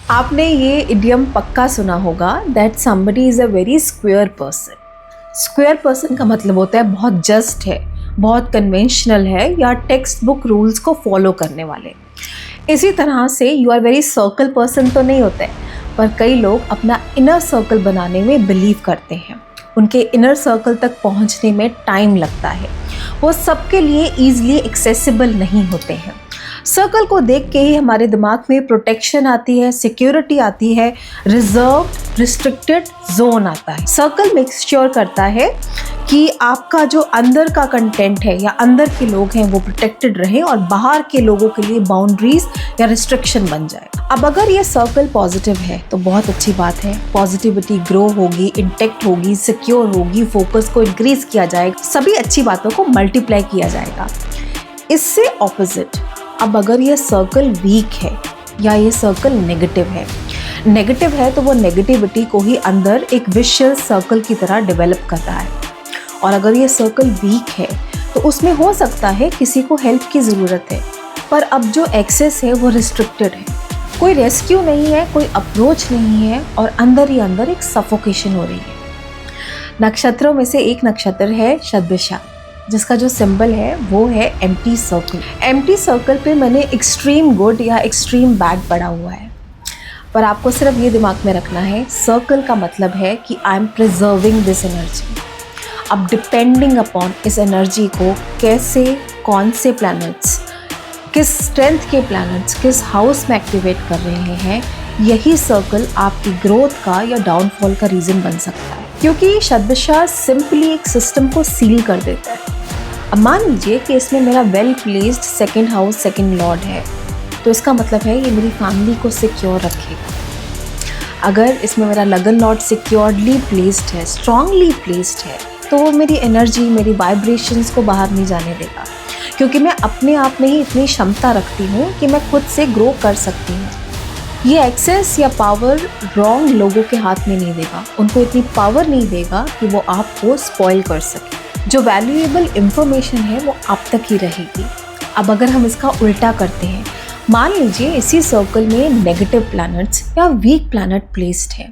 आपने ये इडियम पक्का सुना होगा that somebody is a very square person. Square person का मतलब होता है बहुत जस्ट है, बहुत कन्वेंशनल है या टेक्स्ट बुक रूल्स को फॉलो करने वाले। इसी तरह से you are very circle person तो नहीं होते, पर कई लोग अपना इनर सर्कल बनाने में बिलीव करते हैं। उनके इनर सर्कल तक पहुंचने में टाइम लगता है, वो सबके लिए ईजिली एक्सेसिबल नहीं होते हैं। सर्कल को देख के ही हमारे दिमाग में प्रोटेक्शन आती है, सिक्योरिटी आती है, रिजर्व रिस्ट्रिक्टेड जोन आता है। सर्कल मेक श्योर करता है कि आपका जो अंदर का कंटेंट है या अंदर के लोग हैं वो प्रोटेक्टेड रहें और बाहर के लोगों के लिए बाउंड्रीज या रिस्ट्रिक्शन बन जाए। अब अगर ये सर्कल पॉजिटिव है तो बहुत अच्छी बात है, पॉजिटिविटी ग्रो होगी, इंटेक्ट होगी, सिक्योर होगी, फोकस को इंक्रीज किया जाएगा, सभी अच्छी बातों को मल्टीप्लाई किया जाएगा। इससे ऑपोजिट, अब अगर ये सर्कल वीक है या ये सर्कल नेगेटिव है तो वो नेगेटिविटी को ही अंदर एक विशियस सर्कल की तरह डेवलप कर रहा है। और अगर ये सर्कल वीक है तो उसमें हो सकता है किसी को हेल्प की ज़रूरत है, पर अब जो एक्सेस है वो रिस्ट्रिक्टेड है, कोई रेस्क्यू नहीं है, कोई अप्रोच नहीं है और अंदर ही अंदर एक सफोकेशन हो रही है। नक्षत्रों में से एक नक्षत्र है शतभिषा, जिसका जो सिंबल है वो है एम्प्टी सर्कल। एम्प्टी सर्कल पे मैंने एक्सट्रीम गुड या एक्सट्रीम बैड पढ़ा हुआ है, पर आपको सिर्फ ये दिमाग में रखना है, सर्कल का मतलब है कि I am preserving this energy. अब डिपेंडिंग अपॉन इस एनर्जी को कैसे, कौन से प्लैनेट्स, किस स्ट्रेंथ के प्लैनेट्स किस हाउस में एक्टिवेट कर रहे हैं, यही सर्कल आपकी ग्रोथ का या डाउनफॉल का रीज़न बन सकता है। क्योंकि शतभिषा सिंपली एक सिस्टम को सील कर देता है। अब मान लीजिए कि इसमें मेरा well placed second house second Lord है, तो इसका मतलब है ये मेरी फैमिली को सिक्योर रखेगा। अगर इसमें मेरा लगन लॉर्ड सिक्योरली प्लेस्ड है, स्ट्रांगली प्लेस्ड है, तो वो मेरी एनर्जी, मेरी वाइब्रेशंस को बाहर नहीं जाने देगा, क्योंकि मैं अपने आप में ही इतनी क्षमता रखती हूँ कि मैं खुद से ग्रो कर सकती हूँ। ये एक्सेस या पावर रॉन्ग लोगों के हाथ में नहीं देगा, उनको इतनी पावर नहीं देगा कि वो आपको स्पॉइल कर सके। जो वैल्यूएबल इंफॉर्मेशन है वो आप तक ही रहेगी। अब अगर हम इसका उल्टा करते हैं, मान लीजिए इसी सर्कल में नेगेटिव प्लैनेट्स या वीक प्लैनेट प्लेस्ड है,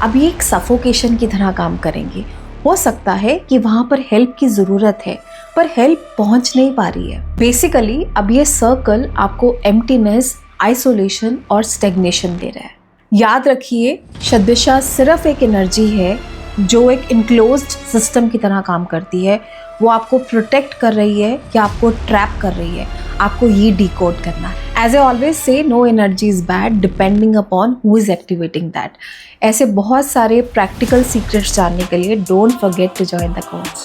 अब ये एक सफोकेशन की तरह काम करेंगे। हो सकता है कि वहाँ पर हेल्प की ज़रूरत है, पर हेल्प पहुँच नहीं पा रही है। बेसिकली अब ये सर्कल आपको एम्प्टीनेस, आइसोलेशन और स्टेग्नेशन दे रहा है। याद रखिए, शतभिषा सिर्फ एक एनर्जी है जो एक इनक्लोज्ड सिस्टम की तरह काम करती है। वो आपको प्रोटेक्ट कर रही है या आपको ट्रैप कर रही है, आपको ये डिकोड करना है। As I always say, no energy is bad depending upon who is activating that. ऐसे बहुत सारे प्रैक्टिकल सीक्रेट्स जानने के लिए don't forget to join the course.